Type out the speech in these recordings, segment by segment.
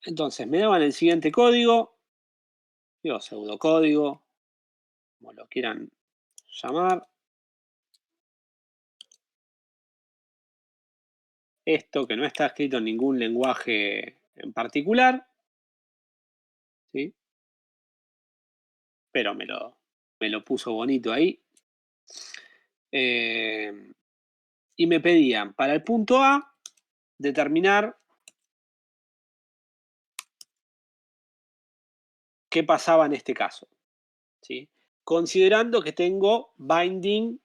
Entonces, me daban el siguiente código, digo pseudocódigo, como lo quieran llamar. Esto que no está escrito en ningún lenguaje en particular, ¿sí? Pero me lo puso bonito ahí. Y me pedían para el punto A determinar qué pasaba en este caso, ¿sí? Considerando que tengo binding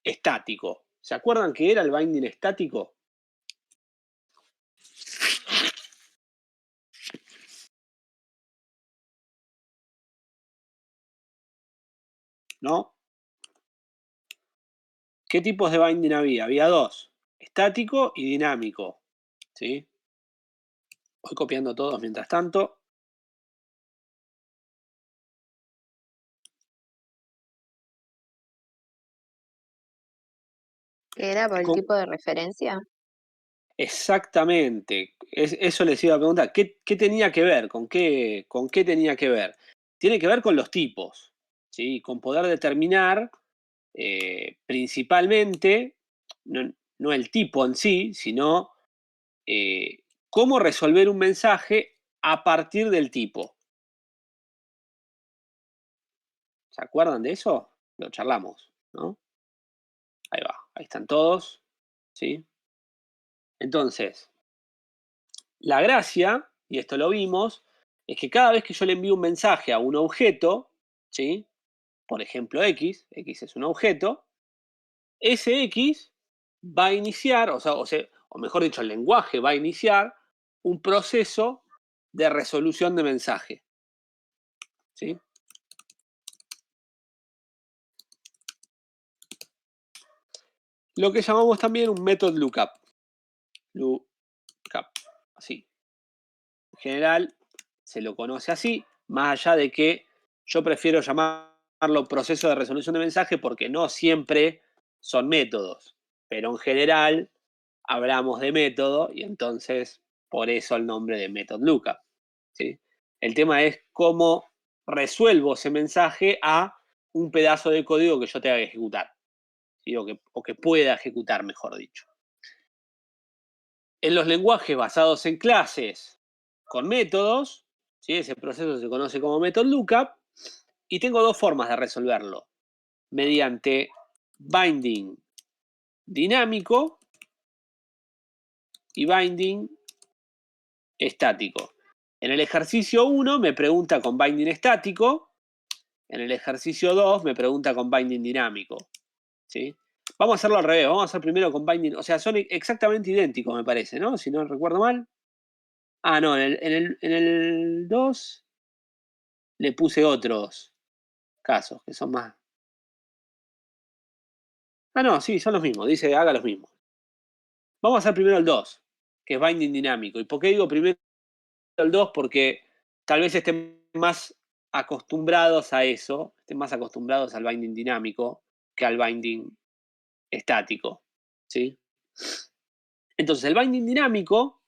estático. ¿Se acuerdan qué era el binding estático? ¿No? ¿Qué tipos de binding había? Había dos, estático y dinámico, ¿sí? Voy copiando todos mientras tanto. ¿Era por el Con- tipo de referencia? Exactamente, eso les iba a preguntar. ¿Qué tenía que ver? ¿Con qué tenía que ver? Tiene que ver con los tipos, ¿sí? Con poder determinar principalmente, no el tipo en sí, sino cómo resolver un mensaje a partir del tipo. ¿Se acuerdan de eso? Lo charlamos, ¿no? Ahí va, ahí están todos, ¿sí? Entonces, la gracia, y esto lo vimos, es que cada vez que yo le envío un mensaje a un objeto, ¿sí? Por ejemplo, X es un objeto, ese X va a iniciar, o mejor dicho, el lenguaje va a iniciar un proceso de resolución de mensaje, ¿sí? Lo que llamamos también un method lookup. Lookup, así. En general se lo conoce así, más allá de que yo prefiero llamarlo proceso de resolución de mensaje porque no siempre son métodos, pero en general hablamos de método y entonces por eso el nombre de method lookup, ¿sí? El tema es cómo resuelvo ese mensaje a un pedazo de código que yo tenga que ejecutar, ¿sí? O que pueda ejecutar, mejor dicho. En los lenguajes basados en clases con métodos, ¿sí? Ese proceso se conoce como method lookup, y tengo dos formas de resolverlo. Mediante binding dinámico y binding estático. En el ejercicio 1 me pregunta con binding estático, en el ejercicio 2 me pregunta con binding dinámico, ¿sí? Vamos a hacerlo al revés, vamos a hacer primero con binding, o sea, son exactamente idénticos, me parece, ¿no? Si no recuerdo mal. Ah, no, en el 2 le puse otros casos que son más. Ah, no, sí, son los mismos, dice haga los mismos. Vamos a hacer primero el 2, que es binding dinámico. ¿Y por qué digo primero el 2? Porque tal vez estén más acostumbrados a eso, estén más acostumbrados al binding dinámico que al binding estático, ¿sí? Entonces, el binding dinámico,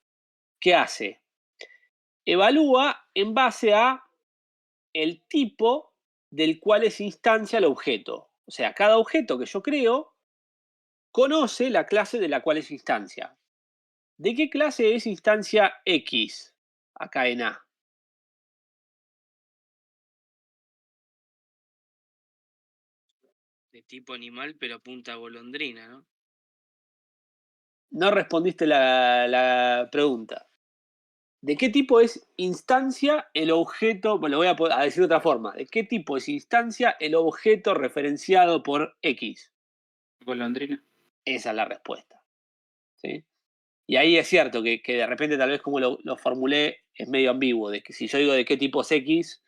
¿qué hace? Evalúa en base a el tipo del cual es instancia el objeto. O sea, cada objeto que yo creo conoce la clase de la cual es instancia. ¿De qué clase es instancia X acá en A? De tipo animal, pero apunta a golondrina, ¿no? No respondiste la pregunta. ¿De qué tipo es instancia el objeto? Bueno, lo voy a decir de otra forma. ¿De qué tipo es instancia el objeto referenciado por X? Golondrina. Esa es la respuesta, ¿sí? Y ahí es cierto que de repente tal vez como lo formulé es medio ambiguo, de que si yo digo de qué tipo es X,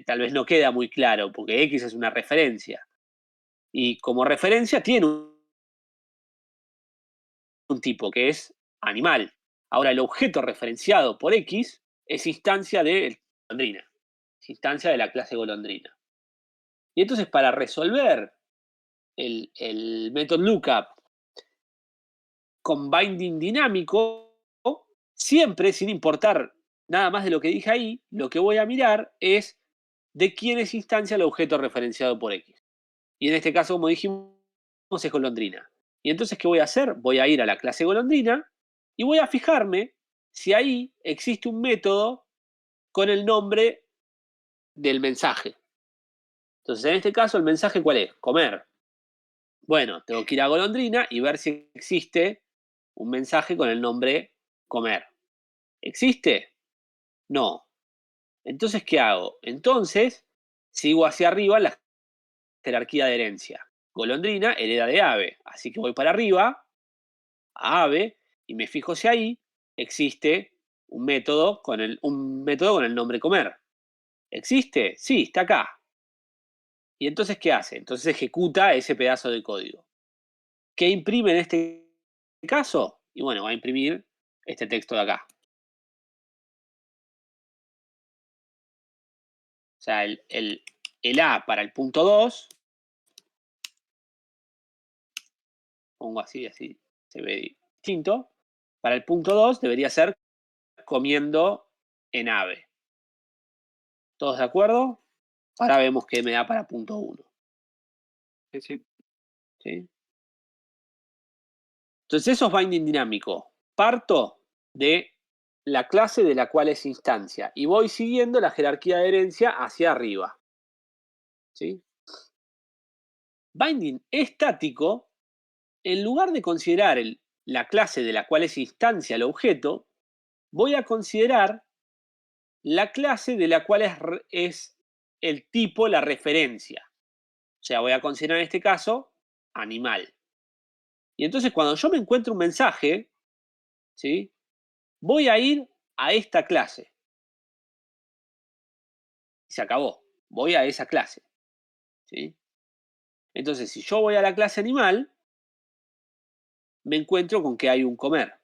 tal vez no queda muy claro, porque X es una referencia. Y como referencia tiene un tipo que es animal. Ahora, el objeto referenciado por X es instancia de golondrina, es instancia de la clase golondrina. Y entonces, para resolver el method lookup con binding dinámico, siempre, sin importar nada más de lo que dije ahí, lo que voy a mirar es de quién es instancia el objeto referenciado por X. Y en este caso, como dijimos, es golondrina. Y entonces, ¿qué voy a hacer? Voy a ir a la clase golondrina y voy a fijarme si ahí existe un método con el nombre del mensaje. Entonces, en este caso, ¿el mensaje cuál es? Comer. Bueno, tengo que ir a golondrina y ver si existe un mensaje con el nombre comer. ¿Existe? No. Entonces, ¿qué hago? Entonces, sigo hacia arriba la jerarquía de herencia. Golondrina hereda de ave, así que voy para arriba a ave y me fijo si ahí existe un método con el nombre comer. ¿Existe? Sí, está acá. ¿Y entonces qué hace? Entonces ejecuta ese pedazo de código. ¿Qué imprime en este caso? Y bueno, va a imprimir este texto de acá. O sea, el A para el punto 2, pongo así, así se ve distinto. Para el punto 2 debería ser comiendo en ave. ¿Todos de acuerdo? Ahora vemos qué me da para punto 1. Sí, sí. ¿Sí? Entonces eso es binding dinámico. Parto de la clase de la cual es instancia y voy siguiendo la jerarquía de herencia hacia arriba. ¿Sí? Binding estático, en lugar de considerar la clase de la cual es instancia el objeto, voy a considerar la clase de la cual es el tipo, la referencia. O sea, voy a considerar en este caso animal. Y entonces cuando yo me encuentro un mensaje, ¿sí? Voy a ir a esta clase. Y se acabó. Voy a esa clase. ¿Sí? Entonces, si yo voy a la clase animal, me encuentro con que hay un comer.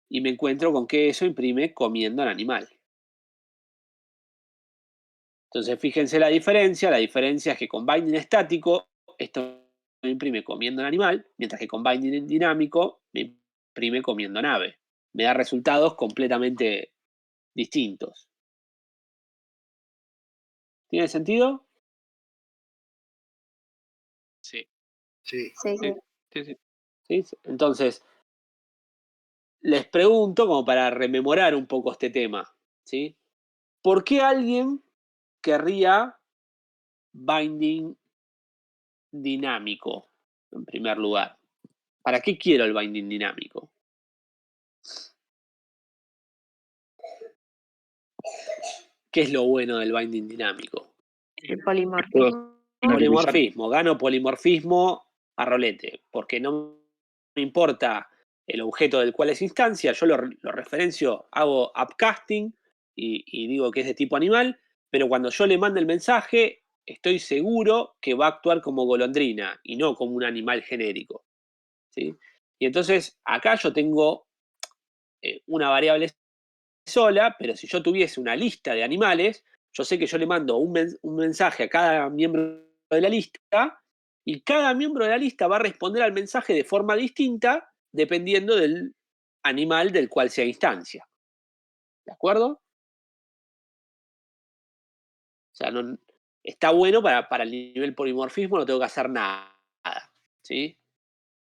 Y me encuentro con que eso imprime comiendo al animal. Entonces, fíjense la diferencia. La diferencia es que con binding estático, esto me imprime comiendo al animal, mientras que con binding dinámico me imprime comiendo nave. Me da resultados completamente distintos. ¿Tiene sentido? Sí. Sí. Sí, sí. Sí, sí. ¿Sí? Entonces, les pregunto, como para rememorar un poco este tema, ¿sí? ¿Por qué alguien querría binding dinámico, en primer lugar? ¿Para qué quiero el binding dinámico? ¿Qué es lo bueno del binding dinámico? El polimorfismo. Polimorfismo. Gano polimorfismo a rolete, porque no me importa el objeto del cual es instancia, yo lo referencio, hago upcasting y digo que es de tipo animal, pero cuando yo le mando el mensaje, estoy seguro que va a actuar como golondrina y no como un animal genérico. ¿Sí? Y entonces acá yo tengo una variable sola, pero si yo tuviese una lista de animales, yo sé que yo le mando un mensaje a cada miembro de la lista y cada miembro de la lista va a responder al mensaje de forma distinta dependiendo del animal del cual sea instancia. ¿De acuerdo? O sea, no, está bueno para el nivel polimorfismo, no tengo que hacer nada. ¿Sí?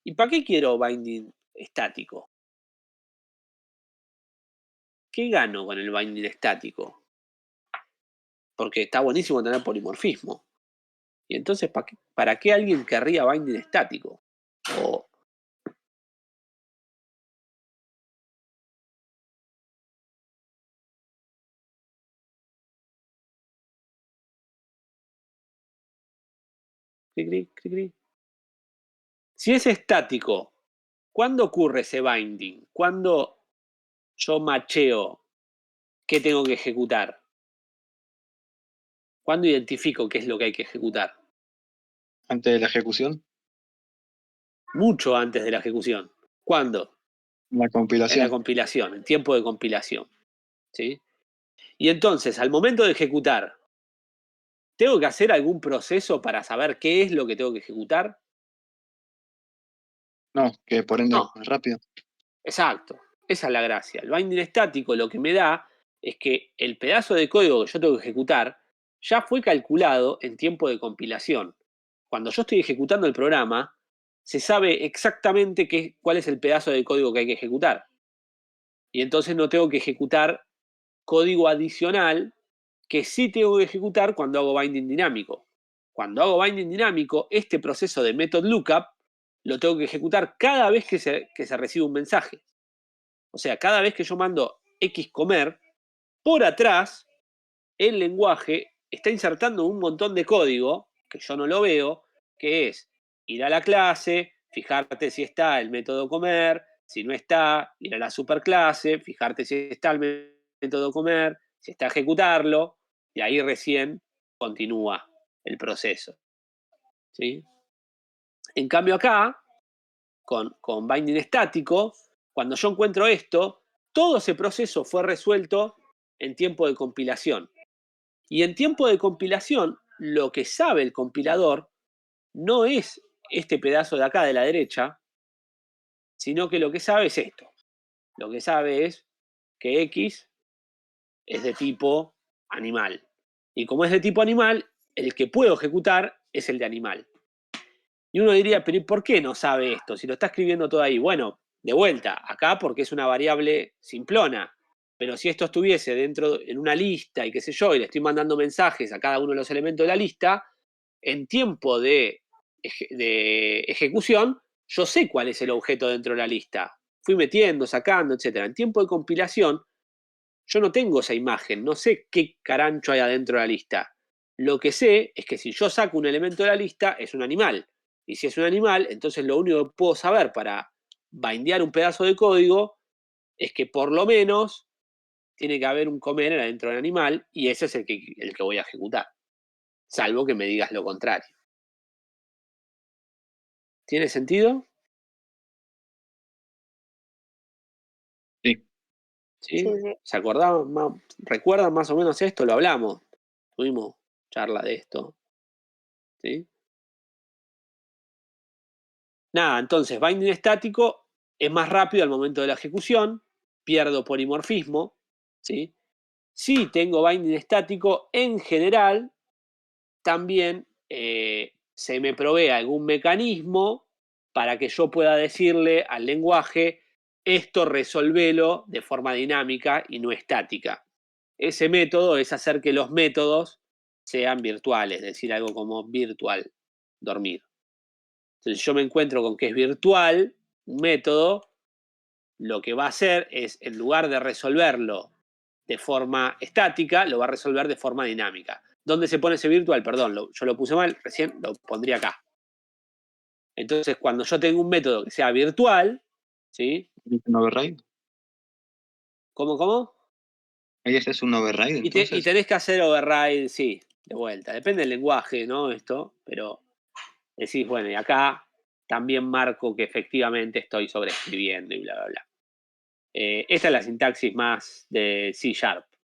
¿Y para qué quiero binding estático? ¿Qué gano con el binding estático? Porque está buenísimo tener polimorfismo. Y entonces, ¿para qué alguien querría binding estático? O, cri, cri, cri, cri. Si es estático, ¿cuándo ocurre ese binding? ¿Cuándo yo macheo qué tengo que ejecutar? ¿Cuándo identifico qué es lo que hay que ejecutar? Antes de la ejecución, Mucho antes de la ejecución. ¿Cuándo? la En la compilación. compilación, en tiempo de compilación. ¿Sí? Y entonces, al momento de ejecutar, ¿tengo que hacer algún proceso para saber qué es lo que tengo que ejecutar? No, que por ende No, es más rápido. exacto. Esa es la gracia. El binding estático lo que me da es que el pedazo de código que yo tengo que ejecutar ya fue calculado en tiempo de compilación. Cuando yo estoy ejecutando el programa, se sabe exactamente cuál es el pedazo de código que hay que ejecutar. Y entonces no tengo que ejecutar código adicional que sí tengo que ejecutar cuando hago binding dinámico. Cuando hago binding dinámico, este proceso de method lookup lo tengo que ejecutar cada vez que se recibe un mensaje. O sea, cada vez que yo mando xcomer, por atrás, el lenguaje está insertando un montón de código, que yo no lo veo, que es ir a la clase, fijarte si está el método comer, si no está, ir a la superclase, fijarte si está el método comer, si está ejecutarlo, y ahí recién continúa el proceso. ¿Sí? En cambio acá, con binding estático, cuando yo encuentro esto, todo ese proceso fue resuelto en tiempo de compilación. Y en tiempo de compilación, lo que sabe el compilador no es este pedazo de acá de la derecha, sino que lo que sabe es esto. Lo que sabe es que X es de tipo animal. Y como es de tipo animal, el que puedo ejecutar es el de animal. Y uno diría, pero ¿y por qué no sabe esto? Si lo está escribiendo todo ahí. Bueno, de vuelta, acá porque es una variable simplona. Pero si esto estuviese dentro en una lista y qué sé yo, y le estoy mandando mensajes a cada uno de los elementos de la lista, en tiempo de ejecución, yo sé cuál es el objeto dentro de la lista. Fui metiendo, sacando, etc. En tiempo de compilación, yo no tengo esa imagen, no sé qué carancho hay adentro de la lista. Lo que sé es que si yo saco un elemento de la lista, es un animal. Y si es un animal, entonces lo único que puedo saber para bindear un pedazo de código es que por lo menos tiene que haber un comer adentro del animal y ese es el que voy a ejecutar. Salvo que me digas lo contrario. ¿Tiene sentido? Sí. ¿Sí? Sí, sí. ¿Se acordaban? ¿Recuerdan más o menos esto? Lo hablamos. Tuvimos charla de esto. ¿Sí? Nada, entonces, binding estático es más rápido al momento de la ejecución, pierdo polimorfismo, ¿sí? Si tengo binding estático, en general, también se me provee algún mecanismo para que yo pueda decirle al lenguaje, esto resolvelo de forma dinámica y no estática. Ese método es hacer que los métodos sean virtuales, es decir, algo como virtual, dormir. Entonces yo me encuentro con que es virtual un método, lo que va a hacer es, en lugar de resolverlo de forma estática, lo va a resolver de forma dinámica. ¿Dónde se pone ese virtual? Perdón, yo lo puse mal, recién lo pondría acá. Entonces, cuando yo tengo un método que sea virtual, ¿sí? ¿Es un override? ¿Cómo? Ahí ese es un override, Y entonces. tenés que hacer override, sí, de vuelta. Depende del lenguaje, ¿no? Esto, pero decís, bueno, y acá también marco que efectivamente estoy sobreescribiendo y bla, bla, bla. Esta es la sintaxis más de C#,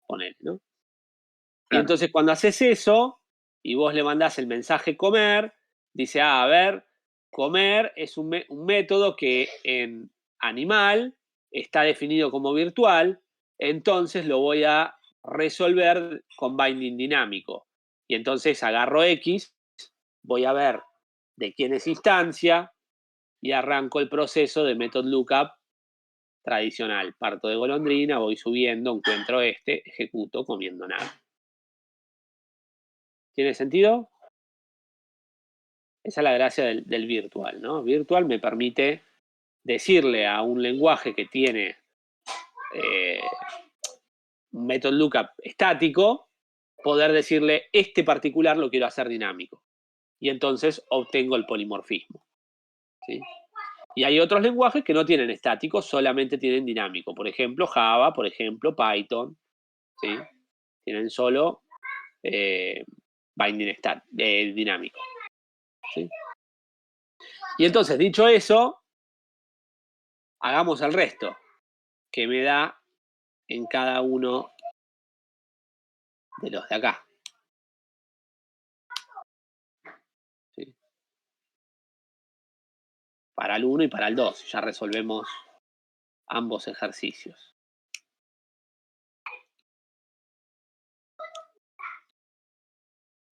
ponele, ¿no? Y Claro. entonces cuando haces eso y vos le mandás el mensaje comer, dice, a ver, comer es un método que en animal está definido como virtual, entonces lo voy a resolver con binding dinámico. Y entonces agarro X, voy a ver de quién es instancia y arranco el proceso de method lookup tradicional. Parto de golondrina, voy subiendo, encuentro ejecuto comiendo nada. ¿Tiene sentido? Esa es la gracia del virtual, ¿no? Virtual me permite decirle a un lenguaje que tiene un method lookup estático, poder decirle este particular lo quiero hacer dinámico. Y entonces obtengo el polimorfismo. ¿Sí? Y hay otros lenguajes que no tienen estático, solamente tienen dinámico. Por ejemplo, Java, por ejemplo, Python. ¿Sí? Tienen solo binding dinámico. ¿Sí? Y entonces, dicho eso, hagamos el resto, que me da en cada uno de los de acá. ¿Sí? Para el 1 y para el 2, ya resolvemos ambos ejercicios.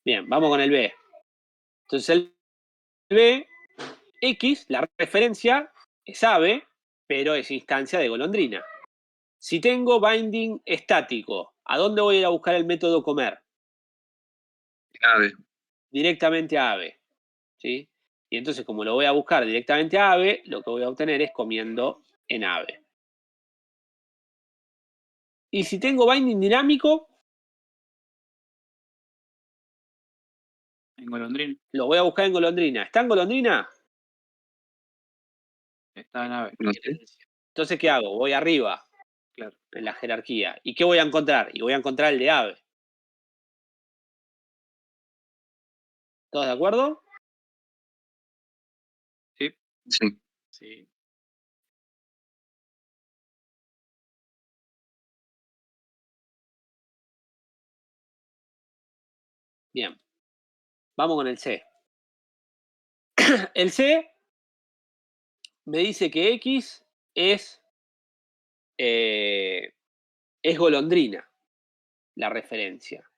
Bien, vamos con el B. Entonces el B, X, la referencia es ave, pero es instancia de golondrina. Si tengo binding estático, ¿a dónde voy a ir a buscar el método comer? Ave. Directamente a ave, ¿sí? Y entonces, como lo voy a buscar directamente a ave, lo que voy a obtener es comiendo en ave. Y si tengo binding dinámico, En golondrina. lo voy a buscar en golondrina. ¿Está en golondrina? Está en ave. No sé. Entonces, ¿qué hago? Voy arriba, Claro. en la jerarquía. ¿Y qué voy a encontrar? Y voy a encontrar el de ave. ¿Todos de acuerdo? Sí. Sí. Sí. Bien. Vamos con el C. El C me dice que X es golondrina, la referencia.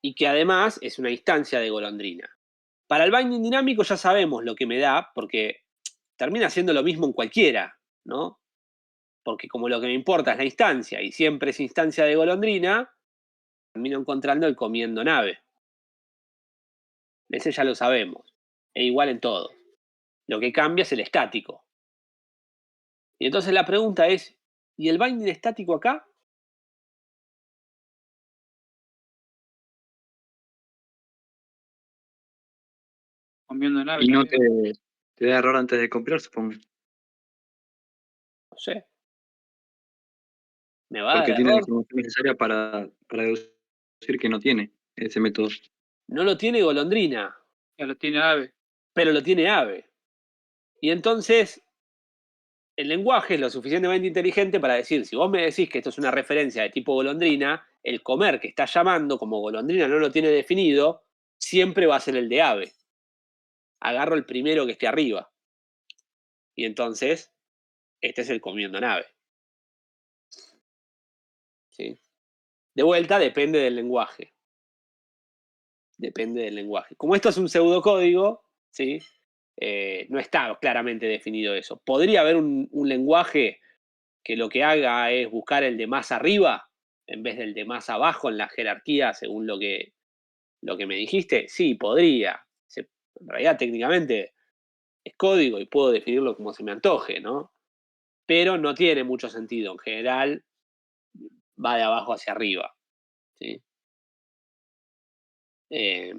Y que además es una instancia de golondrina. Para el binding dinámico ya sabemos lo que me da, porque termina siendo lo mismo en cualquiera, ¿no? Porque como lo que me importa es la instancia y siempre es instancia de golondrina, termino encontrando el comiendo nave. Ese ya lo sabemos. Es igual en todo. Lo que cambia es el estático. Y entonces la pregunta es, ¿y el binding estático acá? Comiendo en ave Y no también. te da error antes de compilar, supongo. No sé. ¿Me va a Porque dar tiene la error? información necesaria para deducir que no tiene ese método. No lo tiene golondrina, Ya lo tiene ave. pero lo tiene ave. Y entonces el lenguaje es lo suficientemente inteligente para decir, si vos me decís que esto es una referencia de tipo golondrina, el comer que está llamando como golondrina no lo tiene definido, siempre va a ser el de ave. Agarro el primero que esté arriba. Y entonces, este es el comiendo nave. ¿Sí? De vuelta, depende del lenguaje. Depende del lenguaje. Como esto es un pseudocódigo, ¿sí? No está claramente definido eso. Podría haber un lenguaje que lo que haga es buscar el de más arriba en vez del de más abajo en la jerarquía, según lo que me dijiste. Sí, podría. En realidad, técnicamente es código y puedo definirlo como se me antoje, ¿no? Pero no tiene mucho sentido. En general, va de abajo hacia arriba. ¿Sí? Eh,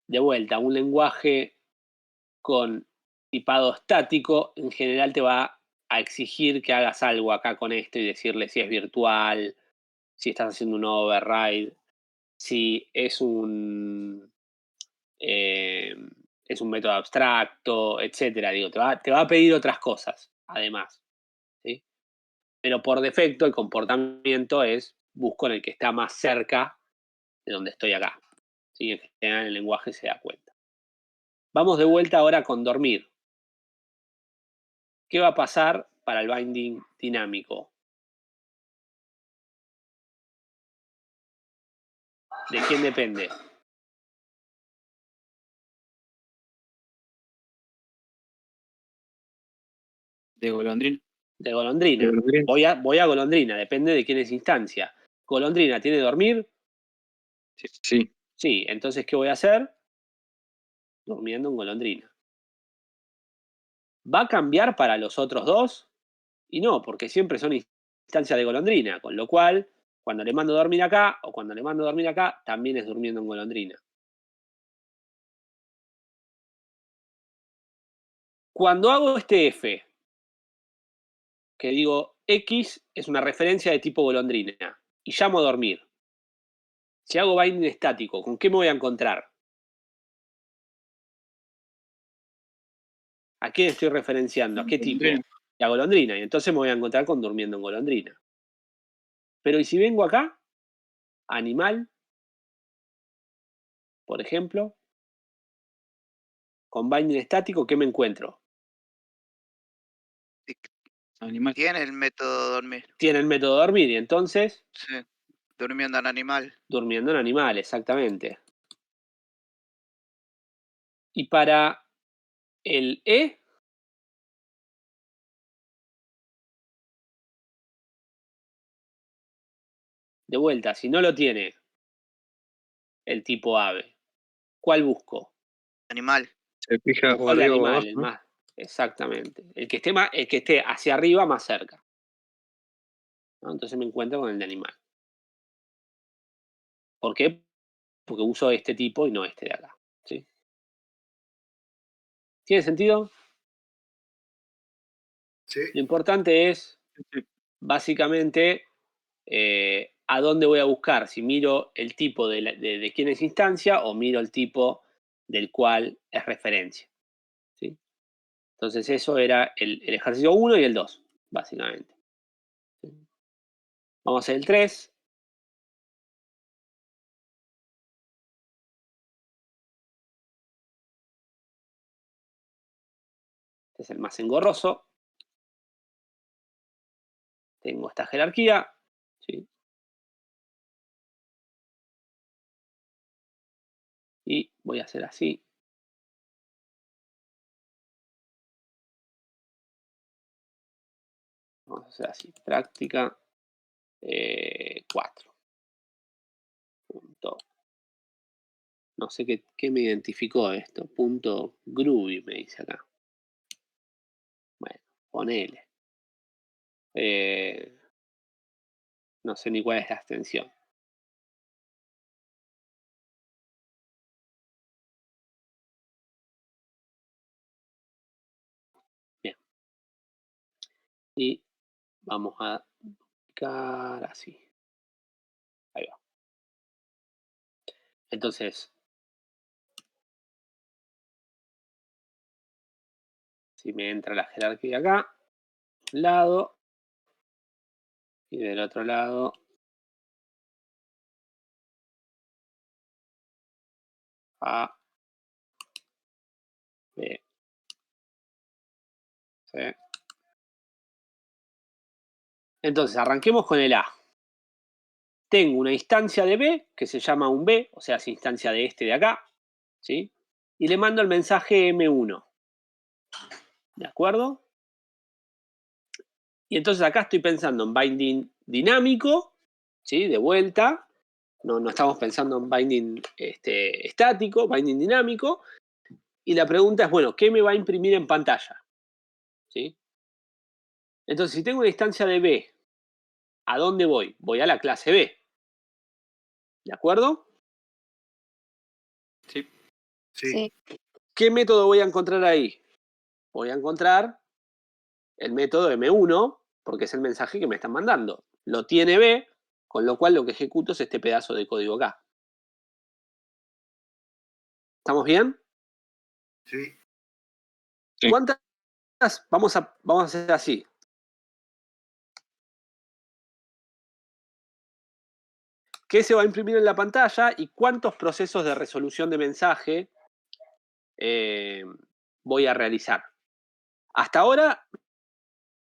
de vuelta, un lenguaje con tipado estático en general te va a exigir que hagas algo acá con esto y decirle si es virtual, si estás haciendo un override, si eh, es un método abstracto, etcétera. Digo, te va a pedir otras cosas, además. ¿Sí? Pero por defecto el comportamiento es busco en el que está más cerca de donde estoy acá. ¿Sí? En general el lenguaje se da cuenta. Vamos de vuelta ahora con dormir. ¿Qué va a pasar para el binding dinámico? ¿De quién depende? De golondrina. De golondrina. Voy a golondrina, depende de quién es instancia. ¿Golondrina tiene dormir? Sí. Sí, entonces, ¿qué voy a hacer? Durmiendo en golondrina. ¿Va a cambiar para los otros dos? Y no, porque siempre son instancias de golondrina, con lo cual, cuando le mando dormir acá o cuando le mando dormir acá, también es durmiendo en golondrina. Cuando hago este F, que digo X es una referencia de tipo golondrina, y llamo a dormir, si hago binding estático, ¿con qué me voy a encontrar? ¿A qué estoy referenciando? ¿A qué tipo? Golondrina. Y a golondrina, y entonces me voy a encontrar con durmiendo en golondrina. Pero ¿y si vengo acá? Animal, por ejemplo, con binding estático, ¿qué me encuentro? Animal. Tiene el método dormir. Tiene el método dormir y entonces Sí. Durmiendo en animal. durmiendo en animal, exactamente. Y para el E, de vuelta, si no lo tiene el tipo ave, ¿cuál busco? Animal. Se fija o El arriba o animal, abajo, el ¿no? más. Exactamente. El que esté hacia arriba, más cerca. ¿No? Entonces me encuentro con el de animal. ¿Por qué? Porque uso este tipo y no este de acá. ¿Sí? ¿Tiene sentido? Sí. Lo importante es, Sí. básicamente, a dónde voy a buscar. Si miro el tipo de quién es instancia o miro el tipo del cual es referencia. ¿Sí? Entonces eso era el ejercicio 1 y el 2, básicamente. ¿Sí? Vamos a hacer el 3. Este es el más engorroso. Tengo esta jerarquía. ¿Sí? Y voy a hacer así. Vamos a hacer así. Práctica 4. Punto. No sé qué me identificó esto. Punto groovy me dice acá. Bueno, ponele. No sé ni cuál es la extensión. Bien. Y vamos a duplicar así. Ahí va. Entonces, si me entra la jerarquía acá, un lado, y del otro lado, A, B, C. Entonces, arranquemos con el A. Tengo una instancia de B que se llama un B, o sea, es instancia de este de acá, ¿sí? Y le mando el mensaje M1. ¿De acuerdo? Y entonces acá estoy pensando en binding dinámico, ¿sí? De vuelta. No estamos pensando en binding estático, binding dinámico. Y la pregunta es, bueno, ¿qué me va a imprimir en pantalla? ¿Sí? Entonces, si tengo una instancia de B, ¿a dónde voy? Voy a la clase B. ¿De acuerdo? Sí. Sí. Sí. ¿Qué método voy a encontrar ahí? Voy a encontrar el método M1, porque es el mensaje que me están mandando. Lo tiene B, con lo cual lo que ejecuto es este pedazo de código acá. ¿Estamos bien? Sí. Sí. ¿Cuántas? Vamos a hacer así. ¿Qué se va a imprimir en la pantalla y cuántos procesos de resolución de mensaje voy a realizar? Hasta ahora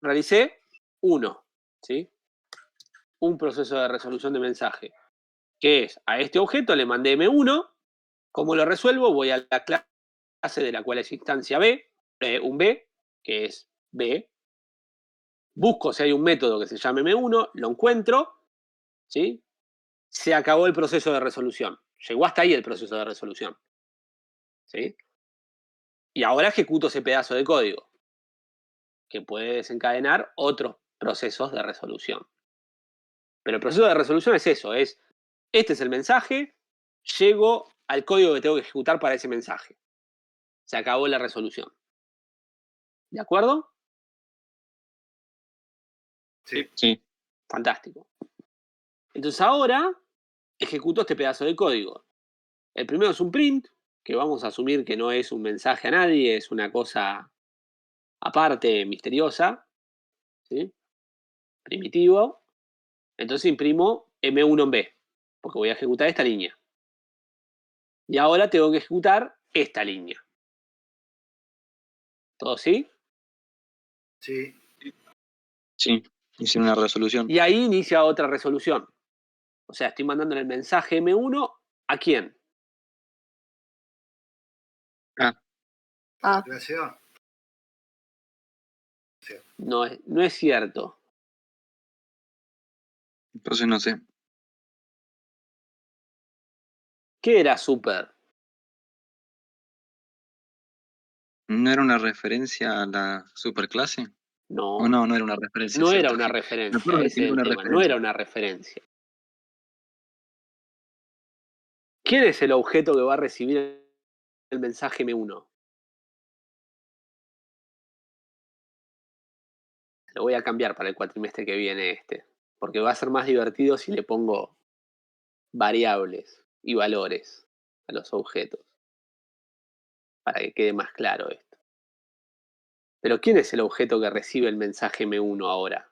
realicé uno, ¿sí? Un proceso de resolución de mensaje, que es a este objeto le mandé M1. ¿Cómo lo resuelvo? Voy a la clase de la cual es instancia B, un B, que es B. Busco si hay un método que se llame M1, lo encuentro, ¿sí? Se acabó el proceso de resolución. Llegó hasta ahí el proceso de resolución, ¿sí? Y ahora ejecuto ese pedazo de código, que puede desencadenar otros procesos de resolución. Pero el proceso de resolución es eso, este es el mensaje, llego al código que tengo que ejecutar para ese mensaje. Se acabó la resolución. ¿De acuerdo? Sí. Sí. Fantástico. Entonces ahora ejecuto este pedazo de código. El primero es un print, que vamos a asumir que no es un mensaje a nadie, es una cosa aparte, misteriosa, ¿sí? Primitivo. Entonces imprimo M1 en B, porque voy a ejecutar esta línea. Y ahora tengo que ejecutar esta línea. ¿Todo sí? Sí. Sí, hice una resolución. Y ahí inicia otra resolución. O sea, estoy mandándole el mensaje M1 ¿a quién? La Ah, clase A. No es cierto. Entonces no sé. ¿Qué era super? ¿No era una referencia a la superclase? No, ¿O no era una referencia? no era Cierto, una sí. Me referencia, acuerdo de que ese es era el una tema, no referencia. era una referencia. ¿Quién es el objeto que va a recibir el mensaje M1? Lo voy a cambiar para el cuatrimestre que viene porque va a ser más divertido si le pongo variables y valores a los objetos, para que quede más claro esto. Pero ¿quién es el objeto que recibe el mensaje M1 ahora?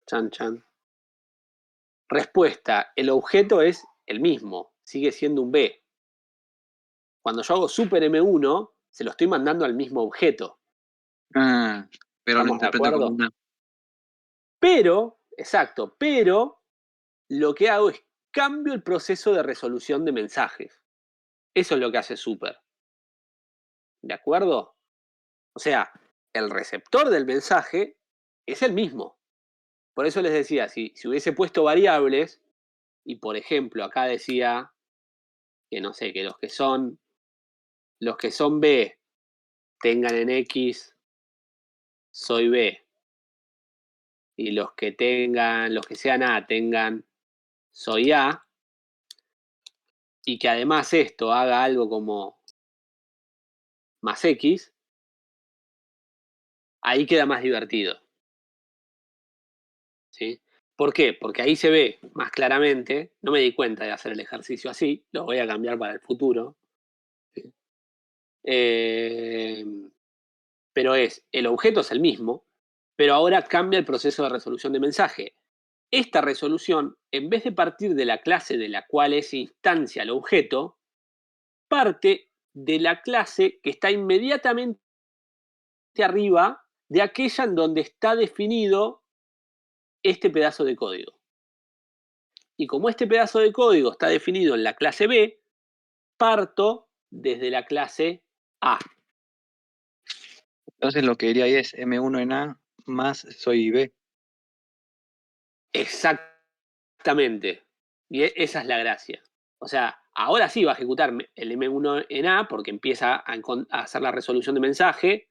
Chan, chan. Respuesta, el objeto es el mismo, sigue siendo un B. Cuando yo hago super M1, se lo estoy mandando al mismo objeto. Ah, pero lo ¿Estamos de interpreto como acuerdo? una. Pero, exacto, pero lo que hago es cambio el proceso de resolución de mensajes. Eso es lo que hace super. ¿De acuerdo? O sea, el receptor del mensaje es el mismo. Por eso les decía, si hubiese puesto variables, y por ejemplo acá decía que no sé, que los que son B tengan en X soy B, y los que sean A tengan soy A, y que además esto haga algo como más X, ahí queda más divertido. ¿Sí? ¿Por qué? Porque ahí se ve más claramente, no me di cuenta de hacer el ejercicio así, lo voy a cambiar para el futuro. ¿Sí? Pero el objeto es el mismo, pero ahora cambia el proceso de resolución de mensaje. Esta resolución, en vez de partir de la clase de la cual es instancia el objeto, parte de la clase que está inmediatamente arriba de aquella en donde está definido este pedazo de código. Y como este pedazo de código está definido en la clase B, parto desde la clase A. Entonces lo que diría ahí es M1 en A más soy B. Exactamente. Y esa es la gracia. O sea, ahora sí va a ejecutar el M1 en A porque empieza a hacer la resolución de mensaje.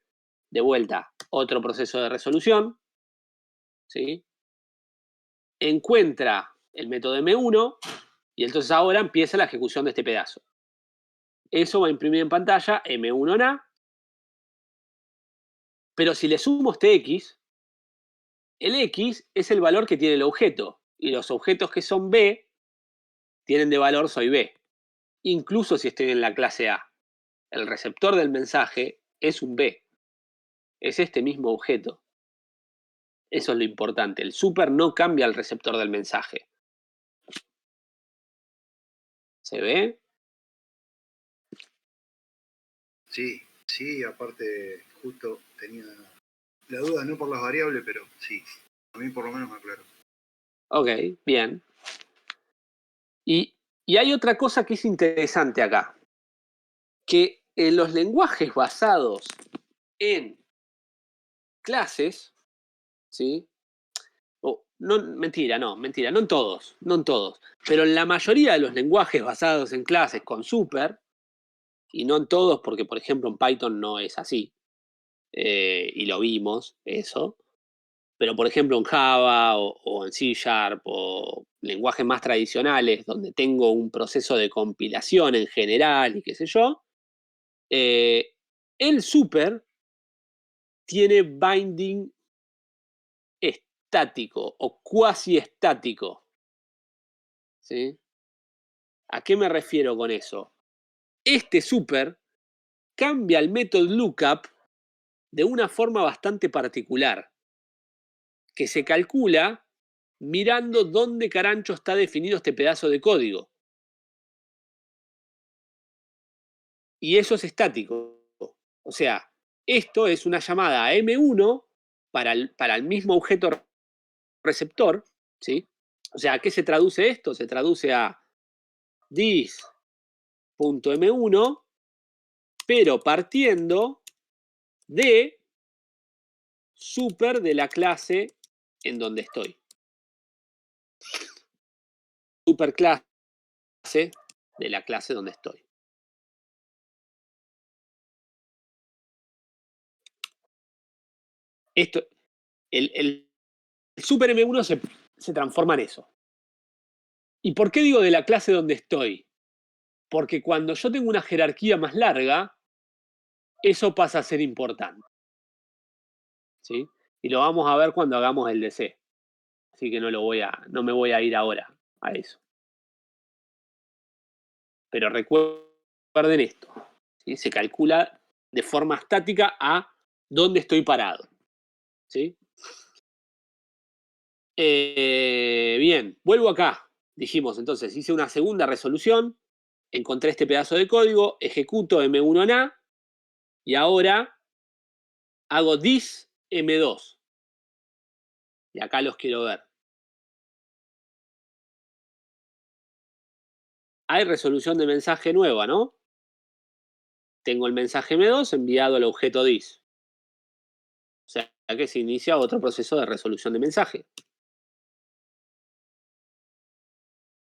De vuelta, otro proceso de resolución. ¿Sí? Encuentra el método M1 y entonces ahora empieza la ejecución de este pedazo. Eso va a imprimir en pantalla M1 en A. Pero si le sumo este X, el X es el valor que tiene el objeto. Y los objetos que son B tienen de valor soy B. Incluso si estoy en la clase A. El receptor del mensaje es un B. Es este mismo objeto. Eso es lo importante. El super no cambia el receptor del mensaje. ¿Se ve? Sí, aparte justo tenía la duda, no por las variables, pero sí, a mí por lo menos me aclaró. Ok, bien. Y hay otra cosa que es interesante acá. Que en los lenguajes basados en clases, ¿sí? No en todos, no en todos. Pero en la mayoría de los lenguajes basados en clases con super, y no en todos porque, por ejemplo, en Python no es así, y lo vimos, eso. Pero, por ejemplo, en Java o en C# o lenguajes más tradicionales, donde tengo un proceso de compilación en general y qué sé yo, el super tiene binding estático o cuasi estático. ¿Sí? ¿A qué me refiero con eso? Este super cambia el método lookup de una forma bastante particular, que se calcula mirando dónde carancho está definido este pedazo de código. y eso es estático. O sea, esto es una llamada a M1 para el mismo objeto receptor, ¿sí? O sea, ¿a qué se traduce esto? Se traduce a dis.m1, pero partiendo de super de la clase en donde estoy. Superclase de la clase donde estoy. Esto, el super M1 se transforma en eso. ¿Y por qué digo de la clase donde estoy? Porque cuando yo tengo una jerarquía más larga, eso pasa a ser importante. ¿Sí? Y lo vamos a ver cuando hagamos el DC. Así que no me voy a ir ahora a eso. Pero recuerden esto. ¿Sí? Se calcula de forma estática a dónde estoy parado. ¿Sí? Bien, vuelvo acá. Dijimos, entonces, hice una segunda resolución, encontré este pedazo de código, ejecuto M1 en A, y ahora hago dis M2. Y acá los quiero ver. Hay resolución de mensaje nueva, ¿no? Tengo el mensaje M2 enviado al objeto dis. O sea que se inicia otro proceso de resolución de mensaje.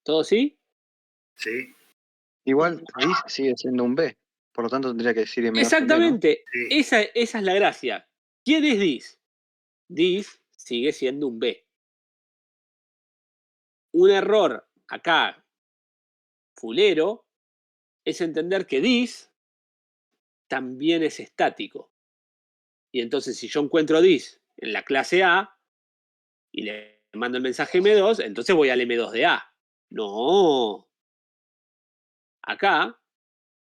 ¿Todo sí? Sí, Igual dis sigue siendo un B, por lo tanto tendría que decir M2 en B, ¿no? Exactamente. sí. Esa es la gracia. ¿Quién es dis? Dis sigue siendo un B. Un error acá, fulero, es entender que dis también es estático. Y entonces si yo encuentro dis en la clase A y le mando el mensaje M2, entonces voy al M2 de A. No. Acá,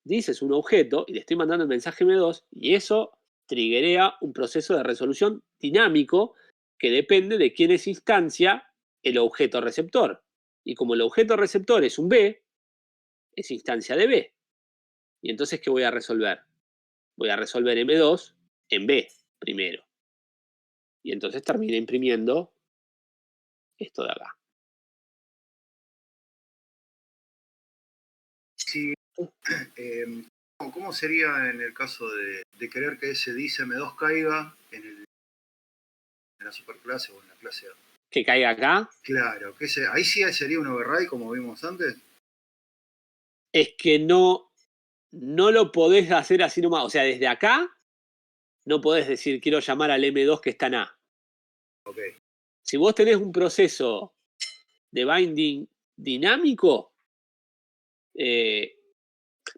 dis es un objeto y le estoy mandando el mensaje M2 y eso triggerea un proceso de resolución dinámico que depende de quién es instancia el objeto receptor. Y como el objeto receptor es un B, es instancia de B. Y entonces, ¿qué voy a resolver? Voy a resolver M2 en B primero. Y entonces termino imprimiendo esto de acá. Sí, ¿cómo sería en el caso de querer que ese dis M2 caiga en la superclase o en la clase A? Que caiga acá. Claro, ahí sí sería un override como vimos antes. Es que no lo podés hacer así nomás. O sea, desde acá no podés decir quiero llamar al M2 que está en A. Ok, Si vos tenés un proceso de binding dinámico,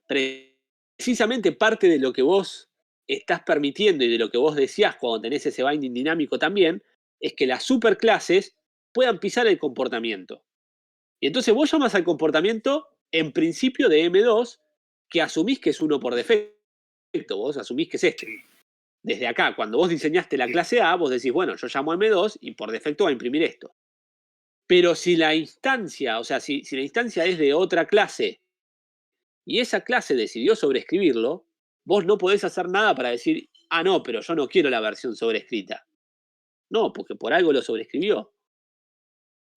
precisamente parte de lo que vos estás permitiendo y de lo que vos decías cuando tenés ese binding dinámico también, es que las superclases puedan pisar el comportamiento. Y entonces vos llamas al comportamiento en principio de M2, que asumís que es uno por defecto. Vos asumís que es este. sí. Desde acá, cuando vos diseñaste la clase A, vos decís, bueno, yo llamo a M2 y por defecto va a imprimir esto. Pero si la instancia, o sea, si la instancia es de otra clase y esa clase decidió sobreescribirlo, vos no podés hacer nada para decir, ah, no, pero yo no quiero la versión sobrescrita. No, porque por algo lo sobreescribió.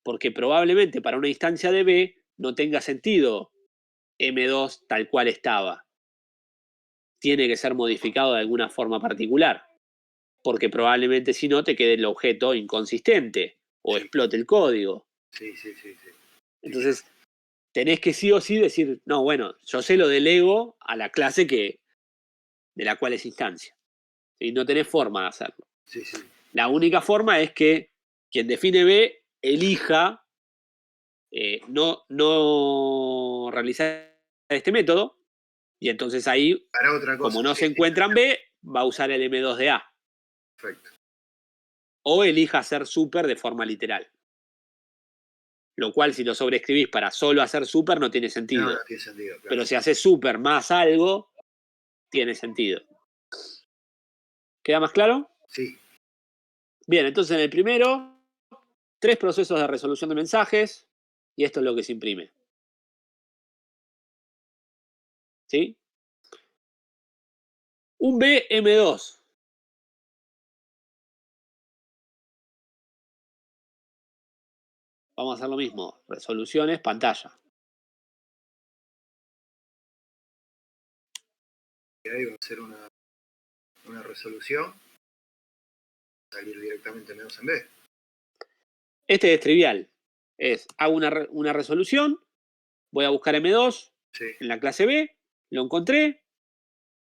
Porque probablemente para una instancia de B no tenga sentido M2 tal cual estaba. Tiene que ser modificado de alguna forma particular. Porque probablemente si no te quede el objeto inconsistente o Sí. explote el código. Sí. Entonces, tenés que sí o sí decir, no, bueno, yo se lo delego a la clase de la cual es instancia. ¿Sí? No tenés forma de hacerlo. Sí. La única forma es que quien define B elija no realizar este método y entonces ahí, Para otra cosa. como no Sí, se encuentra en B, va a usar el M2 de A. Perfecto. O elija hacer super de forma literal. Lo cual, si lo sobreescribís para solo hacer super, no tiene sentido. No tiene sentido, claro. Pero si haces super más algo, tiene sentido. ¿Queda más claro? Sí, Bien, entonces en el primero, 3 procesos de resolución de mensajes y esto es lo que se imprime. ¿Sí? Un B, M2. Vamos a hacer lo mismo. Resoluciones, pantalla. Y ahí va a ser una resolución. Salir directamente M2 en B. Este es trivial. Hago una resolución, voy a buscar M2 Sí. en la clase B, lo encontré,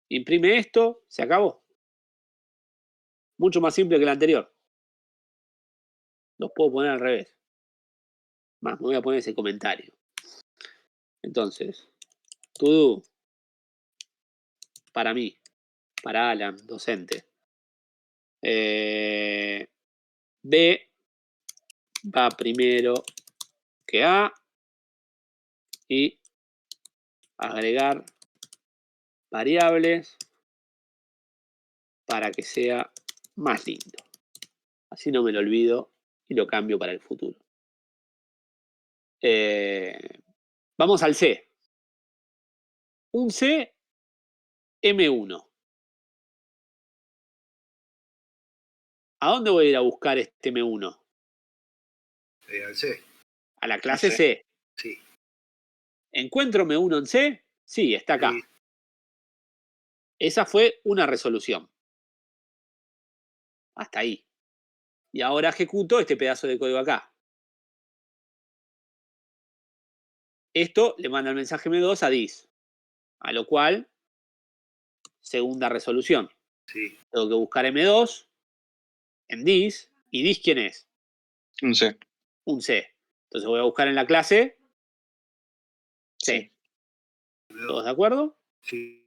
imprime esto, se acabó. Mucho más simple que el anterior. Los puedo poner al revés. Más, me voy a poner ese comentario. Entonces, to do, para mí, para Alan, docente. B va primero que A y agregar variables para que sea más lindo. Así no me lo olvido y lo cambio para el futuro. Vamos al C. Un C M1. ¿A dónde voy a ir a buscar este M1? Al C. A la clase C. C. Sí. ¿Encuentro M1 en C? Sí, está acá. Sí. Esa fue una resolución. Hasta ahí. Y ahora ejecuto este pedazo de código acá. Esto le manda el mensaje M2 a dis. A lo cual, segunda resolución. Sí. Tengo que buscar M2 en dis. ¿Y dis quién es? Un C. Un C. Entonces voy a buscar en la clase C. ¿Todos de acuerdo? Sí.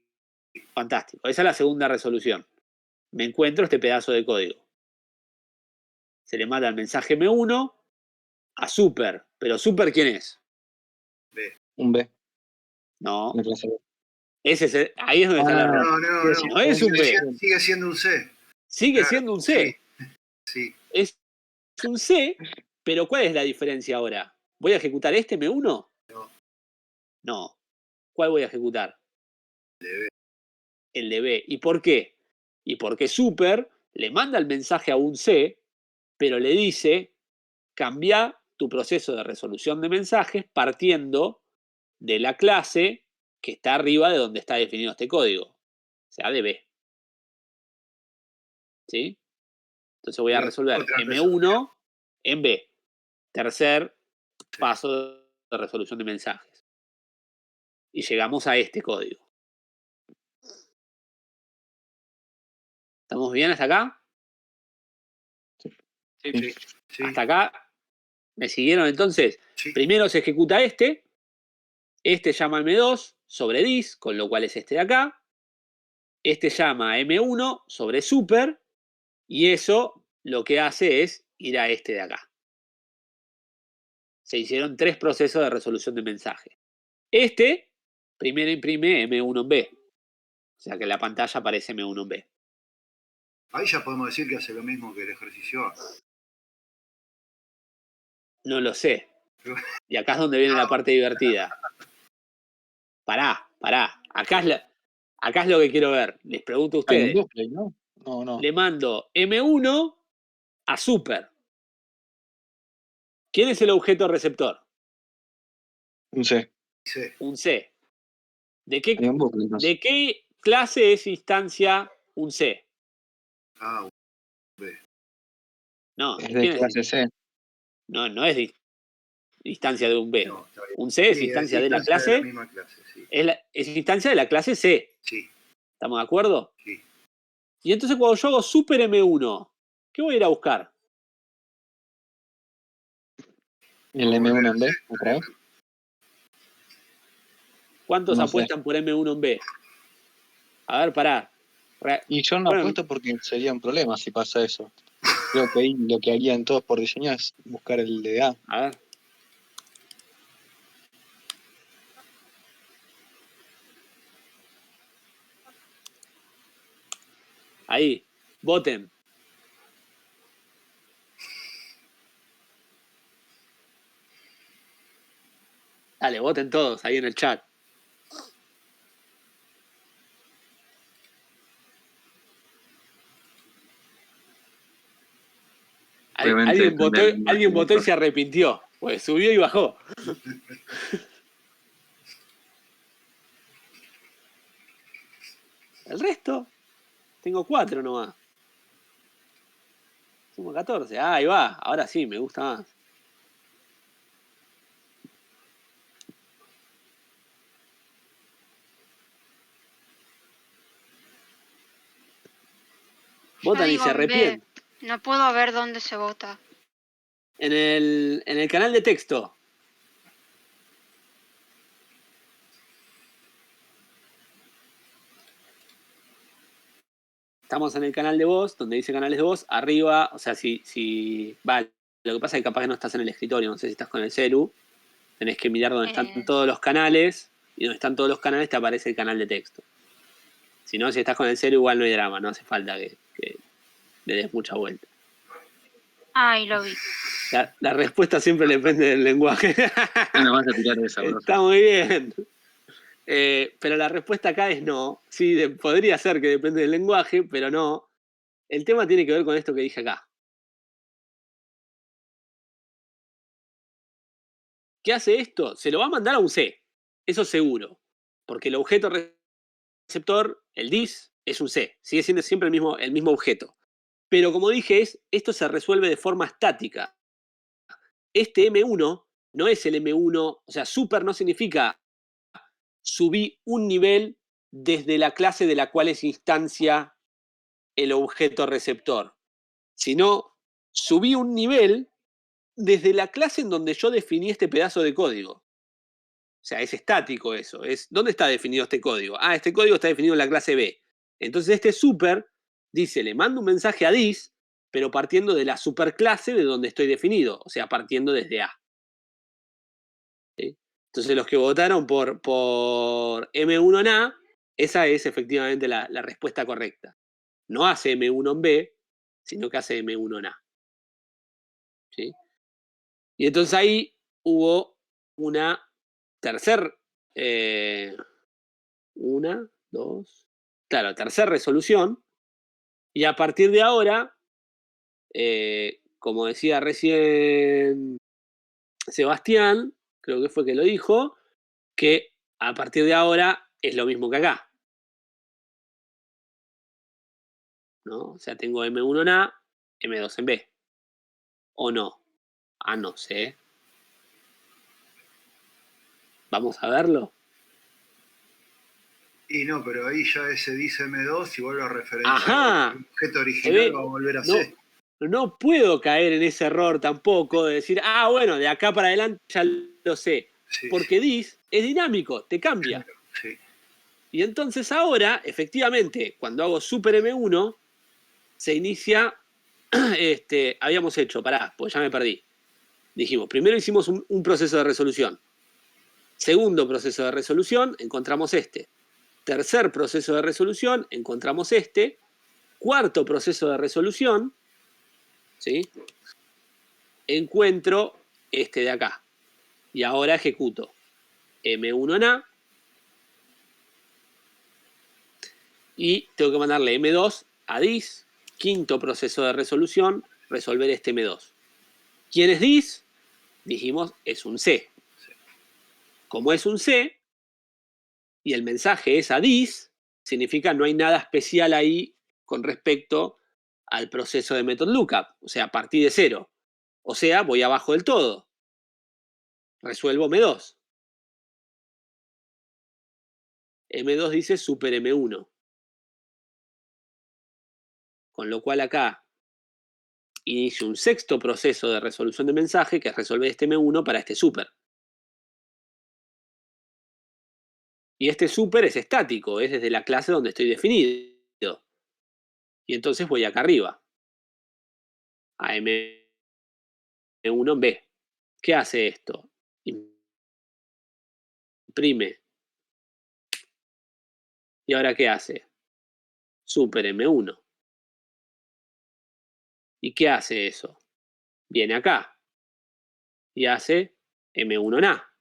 Fantástico. Esa es la segunda resolución. Me encuentro este pedazo de código. Se le manda el mensaje M1 a Super. ¿Pero Super quién es? B. Un B. No. La clase B. Ahí es donde está el error. No. No es un B. Sigue siendo un C. Sigue Claro, siendo un C. Sí. Es un C, pero ¿cuál es la diferencia ahora? ¿Voy a ejecutar este M1? No. No. ¿Cuál voy a ejecutar? De B. El de B. ¿Y por qué? Y porque Super le manda el mensaje a un C, pero le dice, cambia tu proceso de resolución de mensajes partiendo de la clase que está arriba de donde está definido este código. O sea, de B. ¿Sí? Entonces voy a resolver Otra M1 en B. Tercer Sí. paso de resolución de mensajes. Y llegamos a este código. ¿Estamos bien hasta acá? Sí. Sí. Hasta acá. ¿Me siguieron entonces? Sí. Primero se ejecuta este. Este llama a M2 sobre dis, con lo cual es este de acá. Este llama a M1 sobre super. Y eso lo que hace es ir a este de acá. Se hicieron 3 procesos de resolución de mensaje. Este primero imprime M1 en B. O sea que en la pantalla aparece M1 en B. Ahí ya podemos decir que hace lo mismo que el ejercicio A. No lo sé. Y acá es donde viene la parte divertida. Pará. Acá es lo que quiero ver. Les pregunto a Hay un ustedes. duplex, ¿no? No. Le mando M1 a Super. ¿Quién es el objeto receptor? Un C. Sí. Un C. ¿De Hay un bucle, entonces. ¿De qué clase es instancia un C? A. No. Es de ¿Quién es? clase C. No es de instancia de un B. No, está bien. Un C es Sí, instancia de la instancia de la clase. misma clase, sí. Es instancia de la clase C. Sí. ¿Estamos de acuerdo? Sí. Y entonces cuando yo hago Super M1, ¿qué voy a ir a buscar? El M1 en B, otra vez. ¿Cuántos No sé. apuestan por M1 en B? A ver, pará. Y yo no Bueno, apuesto porque sería un problema si pasa eso. Creo que ahí lo que harían todos por diseño es buscar el de A. A ver. Ahí. Voten. Dale, voten todos ahí en el chat. Obviamente Alguien votó y se arrepintió. Pues subió y bajó. El resto, tengo 4 nomás. Sumo 14. Ah, ahí va. Ahora sí, me gusta más. Votan y digo se en B. arrepienten. No puedo ver dónde se vota. En el canal de texto. Estamos en el canal de voz, donde dice canales de voz. Arriba, o sea, si va, lo que pasa es que capaz que no estás en el escritorio, no sé si estás con el celu. Tenés que mirar dónde están todos los canales. Y donde están todos los canales te aparece el canal de texto. Si no, si estás con el celu, igual no hay drama. No hace falta que le des mucha vuelta. Ay, lo vi. La respuesta siempre depende del lenguaje. No nos vas a tirar esa, bro. Está muy bien. Pero la respuesta acá es no. Sí, podría ser que depende del lenguaje, pero no. El tema tiene que ver con esto que dije acá. ¿Qué hace esto? Se lo va a mandar a un C. Eso seguro. Porque el objeto receptor, el dis, es un C. Sigue siendo siempre el mismo objeto. Pero como dije, esto se resuelve de forma estática. Este M1 no es el M1, o sea, super no significa subí un nivel desde la clase de la cual es instancia el objeto receptor, sino subí un nivel desde la clase en donde yo definí este pedazo de código. O sea, es estático eso. ¿Dónde está definido este código? Ah, este código está definido en la clase B. Entonces este super dice, le mando un mensaje a dis, pero partiendo de la superclase de donde estoy definido, o sea, partiendo desde A. ¿Sí? Entonces los que votaron por M1 en A, esa es efectivamente la respuesta correcta. No hace M1 en B, sino que hace M1 en A. ¿Sí? Y entonces ahí hubo una tercera tercera resolución, y a partir de ahora, como decía recién Sebastián, creo que fue que lo dijo, que a partir de ahora es lo mismo que acá. ¿No? O sea, tengo M1 en A, M2 en B. ¿O no? Ah, no sé. ¿Vamos a verlo? Y no, pero ahí ya ese dice M2 y vuelve a referenciar Ajá. el objeto original, va a volver a C. No puedo caer en ese error tampoco de decir, ah, bueno, de acá para adelante ya lo sé. Sí, Porque dis es dinámico, te cambia. claro, sí. Y entonces ahora, efectivamente, cuando hago super M1, se inicia, habíamos hecho, pues ya me perdí. Dijimos, primero hicimos un proceso de resolución. Segundo proceso de resolución, encontramos este. Tercer proceso de resolución, encontramos este. Cuarto proceso de resolución, ¿sí? Encuentro este de acá. Y ahora ejecuto M1 en A. Y tengo que mandarle M2 a dis. Quinto proceso de resolución, resolver este M2. ¿Quién es dis? Dijimos, es un C. Como es un C, y el mensaje es a dis, significa no hay nada especial ahí con respecto al proceso de method lookup. O sea, partí de cero. O sea, voy abajo del todo. Resuelvo M2. M2 dice super M1. Con lo cual acá inicio un sexto proceso de resolución de mensaje, que es resolver este M1 para este super. Y este super es estático, es desde la clase donde estoy definido. Y entonces voy acá arriba, a M1 en B. ¿Qué hace esto? Imprime. ¿Y ahora qué hace? Super M1. ¿Y qué hace eso? Viene acá y hace M1 en A.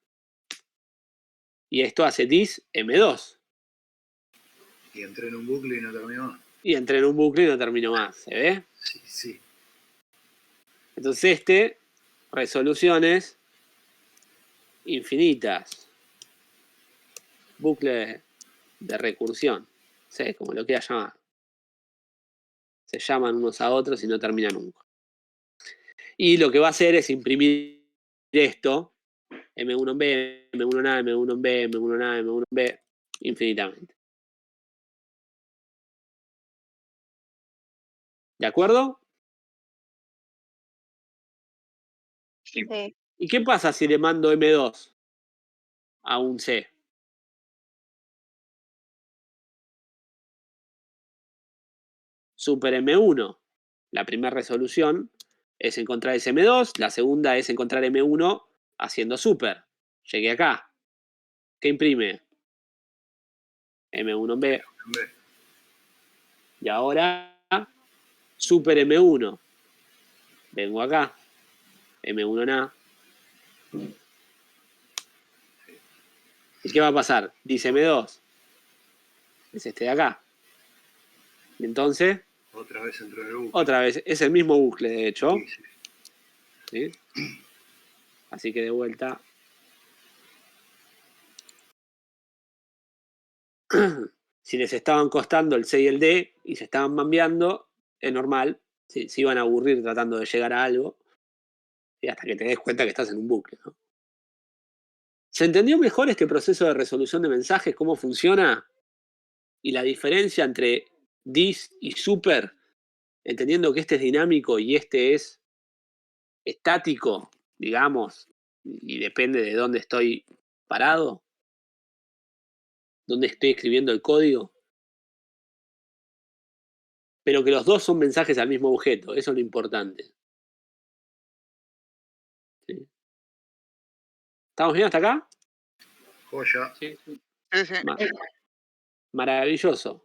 Y esto hace dis M2. Y entré en un bucle y no terminó más. Y entré en un bucle y no termino más. ¿Se ve? Sí, sí. Entonces resoluciones infinitas. Bucle de recursión. Sí, como lo quieras llamar. Se llaman unos a otros y no terminan nunca. Y lo que va a hacer es imprimir esto, M1 en B, M1 en A, M1 en B, M1 en A, M1 en B, infinitamente. ¿De acuerdo? Sí. Sí. ¿Y qué pasa si le mando M2 a un C? Super M1. La primera resolución es encontrar ese M2, la segunda es encontrar M1 haciendo super. Llegué acá. ¿Qué imprime? M1 en B. En B. Y ahora super M1. Vengo acá. M1 en A. ¿Y qué va a pasar? Dice M2. Es este de acá. Y entonces, Otra vez entró en el bucle. otra vez, es el mismo bucle, de hecho. Sí, sí. ¿Sí? Así que de vuelta. Si les estaban costando el C y el D y se estaban mambeando, es normal. Se iban a aburrir tratando de llegar a algo. Y hasta que te des cuenta que estás en un bucle, ¿no? ¿Se entendió mejor este proceso de resolución de mensajes? ¿Cómo funciona? Y la diferencia entre dis y super, entendiendo que este es dinámico y este es estático, digamos, y depende de dónde estoy parado, dónde estoy escribiendo el código, pero que los dos son mensajes al mismo objeto, eso es lo importante. ¿Sí? ¿Estamos bien hasta acá? Joya. Sí, sí. Sí, sí. Maravilloso.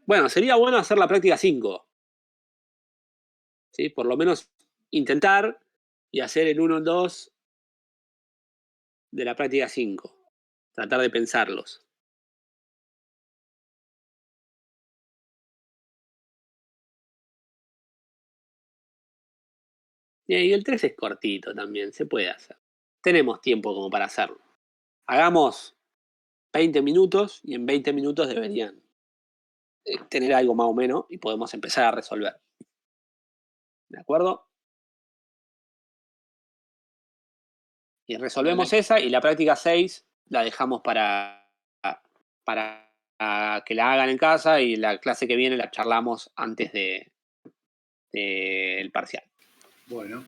Bueno, sería bueno hacer la práctica 5. ¿Sí? Por lo menos intentar y hacer el 1 y 2 de la práctica 5. Tratar de pensarlos. Y el 3 es cortito también, se puede hacer. Tenemos tiempo como para hacerlo. Hagamos 20 minutos y en 20 minutos deberían tener algo más o menos y podemos empezar a resolver. ¿De acuerdo? Y resolvemos esa y la práctica 6 la dejamos para que la hagan en casa y la clase que viene la charlamos antes del parcial. Bueno.